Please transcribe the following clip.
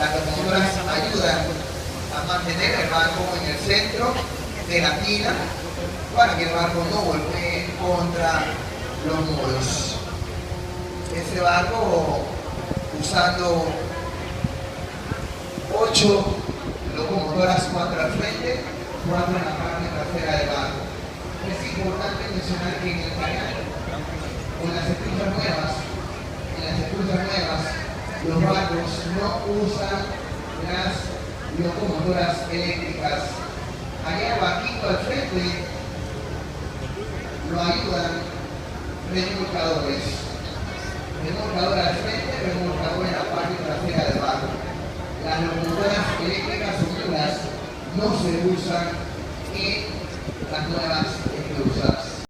Las locomotoras ayudan a mantener el barco en el centro de la pila para que el barco no golpee contra los muros. Este barco, usando 8 locomotoras, 4 al frente, 4 en la parte trasera del barco. Es importante mencionar que en el canal, con las esclusas nuevas, los barcos no usan las locomotoras eléctricas. Allá el barquito al frente lo ayudan remolcadores. Remolcador al frente, remolcador en la parte trasera del barco. Las locomotoras eléctricas o nuevas no se usan en las nuevas esclusas.